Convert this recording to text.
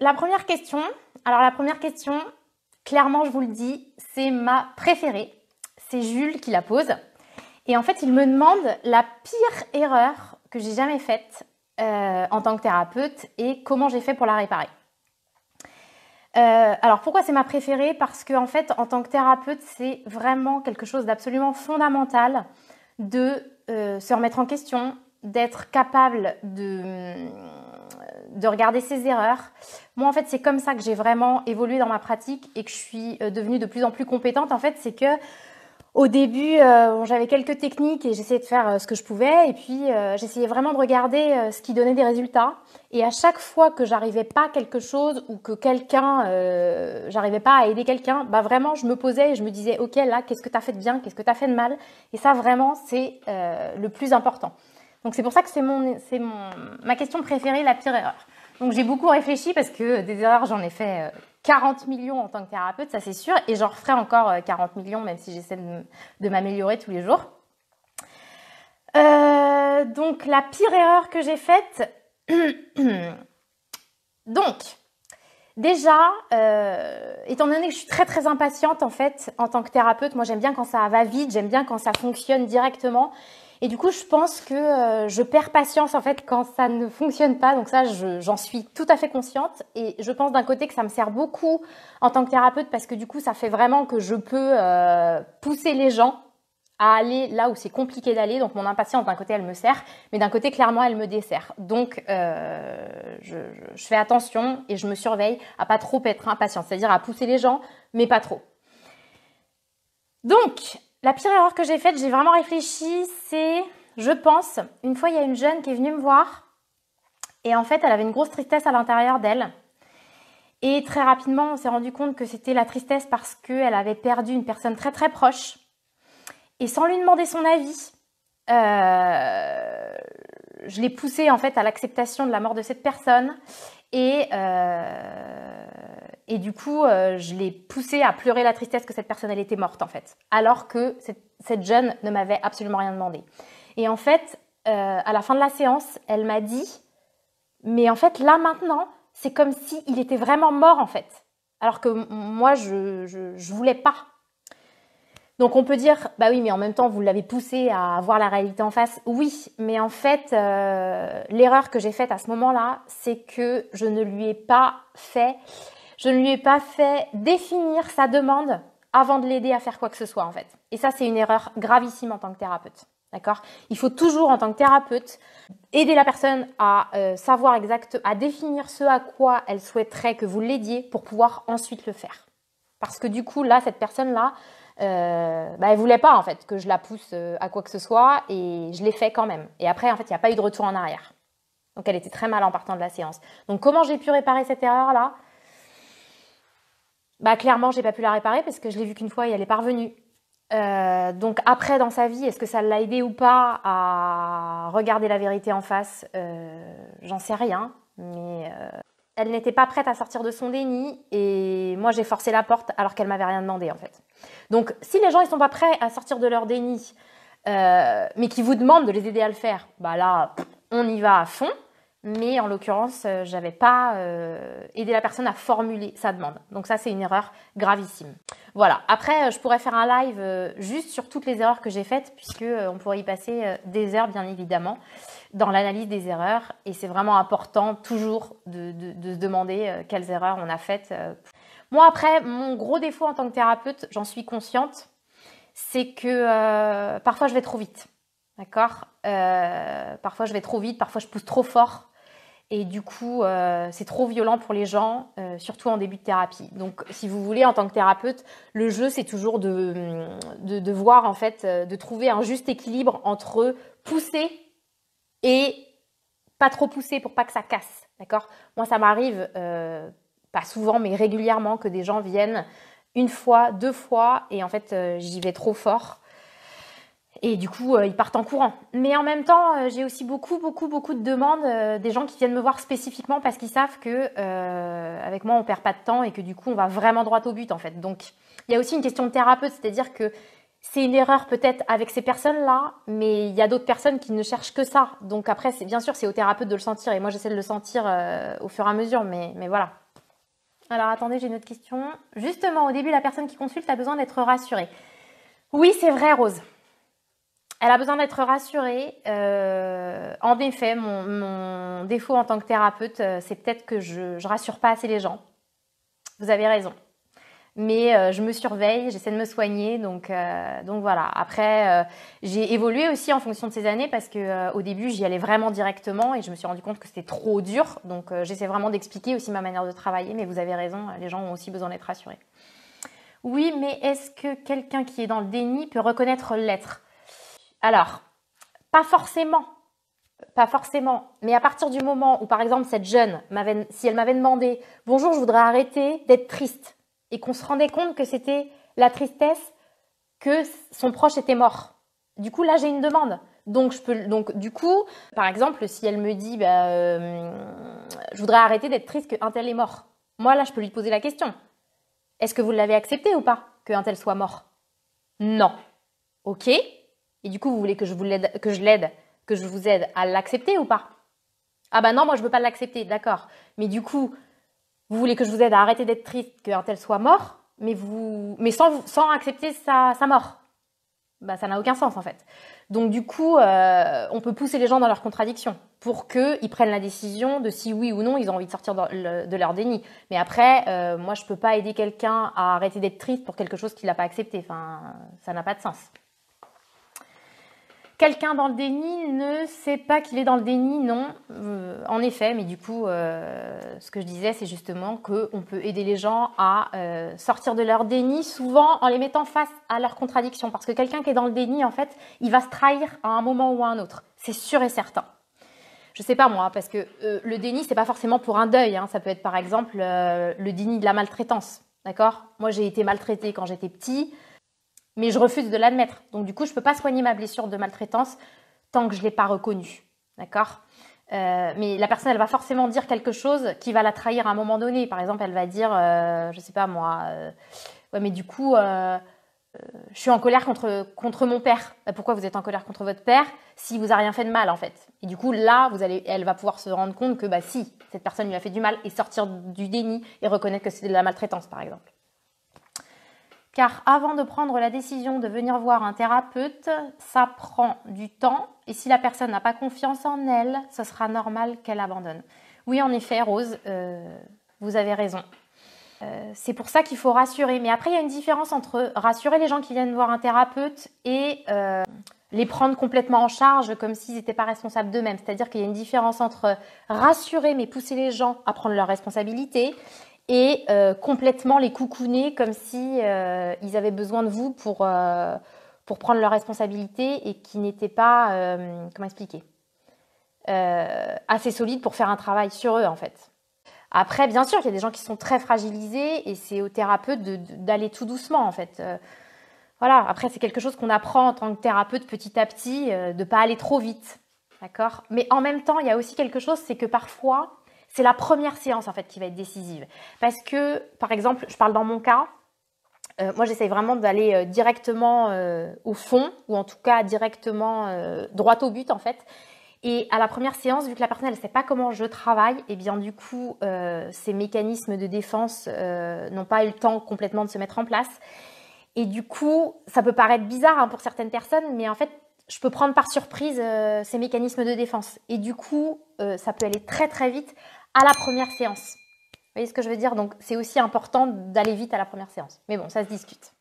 la première question, clairement, je vous le dis, c'est ma préférée. C'est Jules qui la pose. Et en fait, il me demande la pire erreur que j'ai jamais faite en tant que thérapeute et comment j'ai fait pour la réparer. Alors, pourquoi c'est ma préférée? Parce que en fait, en tant que thérapeute, c'est vraiment quelque chose d'absolument fondamental de se remettre en question, d'être capable de regarder ses erreurs. Moi, en fait, c'est comme ça que j'ai vraiment évolué dans ma pratique et que je suis devenue de plus en plus compétente. En fait, c'est que au début, j'avais quelques techniques et j'essayais de faire ce que je pouvais. Et puis, j'essayais vraiment de regarder ce qui donnait des résultats. Et à chaque fois que j'arrivais pas à quelque chose ou que j'arrivais pas à aider quelqu'un, bah vraiment, je me posais et je me disais, ok, là, qu'est-ce que tu as fait de bien, qu'est-ce que tu as fait de mal? Et ça, vraiment, c'est le plus important. Donc, c'est pour ça que c'est ma question préférée, la pire erreur. Donc, j'ai beaucoup réfléchi parce que des erreurs, j'en ai fait 40 millions en tant que thérapeute, ça c'est sûr. Et j'en referai encore 40 millions, même si j'essaie de m'améliorer tous les jours. Donc, la pire erreur que j'ai faite... Donc, déjà, étant donné que je suis très très impatiente en fait, en tant que thérapeute, moi j'aime bien quand ça va vite, j'aime bien quand ça fonctionne directement. Et du coup, je pense que je perds patience en fait quand ça ne fonctionne pas. Donc ça, j'en suis tout à fait consciente. Et je pense d'un côté que ça me sert beaucoup en tant que thérapeute parce que du coup, ça fait vraiment que je peux pousser les gens à aller là où c'est compliqué d'aller. Donc mon impatience, d'un côté, elle me sert, mais d'un côté, clairement, elle me dessert. Donc je fais attention et je me surveille à pas trop être impatiente, c'est-à-dire à pousser les gens, mais pas trop. Donc, la pire erreur que j'ai faite, j'ai vraiment réfléchi, c'est, je pense, une fois il y a une jeune qui est venue me voir et en fait elle avait une grosse tristesse à l'intérieur d'elle et très rapidement on s'est rendu compte que c'était la tristesse parce qu'elle avait perdu une personne très très proche et sans lui demander son avis, je l'ai poussée en fait à l'acceptation de la mort de cette personne et du coup, je l'ai poussée à pleurer la tristesse que cette personne elle était morte en fait, alors que cette jeune ne m'avait absolument rien demandé. Et en fait, à la fin de la séance, elle m'a dit, mais en fait là maintenant, c'est comme si il était vraiment mort en fait, alors que moi je voulais pas. Donc on peut dire, bah oui, mais en même temps vous l'avez poussé à voir la réalité en face. Oui, mais en fait, l'erreur que j'ai faite à ce moment-là, c'est que je ne lui ai pas fait définir sa demande avant de l'aider à faire quoi que ce soit en fait. Et ça, c'est une erreur gravissime en tant que thérapeute. D'accord? Il faut toujours, en tant que thérapeute, aider la personne à savoir à définir ce à quoi elle souhaiterait que vous l'aidiez pour pouvoir ensuite le faire. Parce que du coup, là, cette personne-là, elle voulait pas en fait que je la pousse à quoi que ce soit et je l'ai fait quand même. Et après, en fait, il n'y a pas eu de retour en arrière. Donc, elle était très mal en partant de la séance. Donc, comment j'ai pu réparer cette erreur-là? Bah clairement, j'ai pas pu la réparer parce que je l'ai vue qu'une fois et elle est pas revenue. Donc après dans sa vie, est-ce que ça l'a aidé ou pas à regarder la vérité en face? J'en sais rien, mais elle n'était pas prête à sortir de son déni et moi j'ai forcé la porte alors qu'elle m'avait rien demandé en fait. Donc si les gens ils sont pas prêts à sortir de leur déni, mais qui vous demandent de les aider à le faire, bah là on y va à fond. Mais en l'occurrence, j'avais pas aidé la personne à formuler sa demande. Donc ça, c'est une erreur gravissime. Voilà. Après, je pourrais faire un live juste sur toutes les erreurs que j'ai faites, puisque on pourrait y passer des heures, bien évidemment, dans l'analyse des erreurs. Et c'est vraiment important toujours de se demander quelles erreurs on a faites. Moi, après, mon gros défaut en tant que thérapeute, j'en suis consciente, c'est que parfois je vais trop vite. D'accord? Parfois je vais trop vite, parfois je pousse trop fort. Et du coup, c'est trop violent pour les gens, surtout en début de thérapie. Donc, si vous voulez, en tant que thérapeute, le jeu, c'est toujours de voir, en fait, de trouver un juste équilibre entre pousser et pas trop pousser pour pas que ça casse. D'accord? Moi, ça m'arrive, pas souvent, mais régulièrement, que des gens viennent une fois, deux fois, et en fait, j'y vais trop fort. Et du coup, ils partent en courant. Mais en même temps, j'ai aussi beaucoup de demandes des gens qui viennent me voir spécifiquement parce qu'ils savent que avec moi, on perd pas de temps et que du coup, on va vraiment droit au but en fait. Donc, il y a aussi une question de thérapeute, c'est-à-dire que c'est une erreur peut-être avec ces personnes-là, mais il y a d'autres personnes qui ne cherchent que ça. Donc après, bien sûr, c'est au thérapeute de le sentir et moi, j'essaie de le sentir au fur et à mesure, mais voilà. Alors attendez, j'ai une autre question. Justement, au début, la personne qui consulte a besoin d'être rassurée. Oui, c'est vrai, Rose. Elle a besoin d'être rassurée. En effet, mon défaut en tant que thérapeute, c'est peut-être que je rassure pas assez les gens. Vous avez raison. Mais je me surveille, j'essaie de me soigner, donc voilà. Après, j'ai évolué aussi en fonction de ces années parce que au début, j'y allais vraiment directement et je me suis rendu compte que c'était trop dur. Donc j'essaie vraiment d'expliquer aussi ma manière de travailler, mais vous avez raison, les gens ont aussi besoin d'être rassurés. Oui, mais est-ce que quelqu'un qui est dans le déni peut reconnaître l'être? Alors, pas forcément. Pas forcément. Mais à partir du moment où, par exemple, cette jeune, si elle m'avait demandé « Bonjour, je voudrais arrêter d'être triste » et qu'on se rendait compte que c'était la tristesse que son proche était mort. Du coup, là, j'ai une demande. Donc, du coup, par exemple, si elle me dit je voudrais arrêter d'être triste qu'un tel est mort », moi, là, je peux lui poser la question. Est-ce que vous l'avez accepté ou pas qu'un tel soit mort? Non. Ok. Et du coup, vous voulez que je vous aide à l'accepter ou pas? Ah bah non, moi je veux pas l'accepter, d'accord. Mais du coup, vous voulez que je vous aide à arrêter d'être triste qu'un tel soit mort, mais sans accepter sa mort. Bah ça n'a aucun sens en fait. Donc du coup, on peut pousser les gens dans leur contradiction pour qu'ils prennent la décision de si oui ou non ils ont envie de sortir de leur déni. Mais après, moi je peux pas aider quelqu'un à arrêter d'être triste pour quelque chose qu'il n'a pas accepté. Enfin, ça n'a pas de sens. Quelqu'un dans le déni ne sait pas qu'il est dans le déni, non. En effet, mais du coup, ce que je disais, c'est justement qu'on peut aider les gens à sortir de leur déni, souvent en les mettant face à leurs contradictions. Parce que quelqu'un qui est dans le déni, en fait, il va se trahir à un moment ou à un autre. C'est sûr et certain. Je sais pas moi, parce que le déni, c'est pas forcément pour un deuil. Hein. Ça peut être par exemple le déni de la maltraitance. D'accord? Moi, j'ai été maltraitée quand j'étais petit. Mais je refuse de l'admettre. Donc du coup, je ne peux pas soigner ma blessure de maltraitance tant que je ne l'ai pas reconnue. D'accord? Mais la personne, elle va forcément dire quelque chose qui va la trahir à un moment donné. Par exemple, elle va dire, je ne sais pas moi, ouais, mais du coup, je suis en colère contre mon père. Pourquoi vous êtes en colère contre votre père si vous a rien fait de mal en fait? Et du coup, là, elle va pouvoir se rendre compte que bah si, cette personne lui a fait du mal et sortir du déni et reconnaître que c'est de la maltraitance, par exemple. Car avant de prendre la décision de venir voir un thérapeute, ça prend du temps. Et si la personne n'a pas confiance en elle, ce sera normal qu'elle abandonne. Oui, en effet, Rose, vous avez raison. C'est pour ça qu'il faut rassurer. Mais après, il y a une différence entre rassurer les gens qui viennent voir un thérapeute et les prendre complètement en charge comme s'ils n'étaient pas responsables d'eux-mêmes. C'est-à-dire qu'il y a une différence entre rassurer mais pousser les gens à prendre leurs responsabilités et complètement les coucouner comme si ils avaient besoin de vous pour prendre leurs responsabilités et qui n'étaient pas, comment expliquer, assez solides pour faire un travail sur eux en fait. Après, bien sûr qu'il y a des gens qui sont très fragilisés et c'est au thérapeute d'aller tout doucement en fait. Voilà, après c'est quelque chose qu'on apprend en tant que thérapeute petit à petit, de ne pas aller trop vite, d'accord? Mais en même temps, il y a aussi quelque chose, c'est que parfois, c'est la première séance en fait qui va être décisive. Parce que, par exemple, je parle dans mon cas, moi j'essaye vraiment d'aller directement au fond, ou en tout cas directement droit au but en fait. Et à la première séance, vu que la personne elle ne sait pas comment je travaille, et bien du coup, ces mécanismes de défense n'ont pas eu le temps complètement de se mettre en place. Et du coup, ça peut paraître bizarre hein, pour certaines personnes, mais en fait, je peux prendre par surprise ces mécanismes de défense. Et du coup, ça peut aller très très vite à la première séance. Vous voyez ce que je veux dire? Donc, c'est aussi important d'aller vite à la première séance. Mais bon, ça se discute.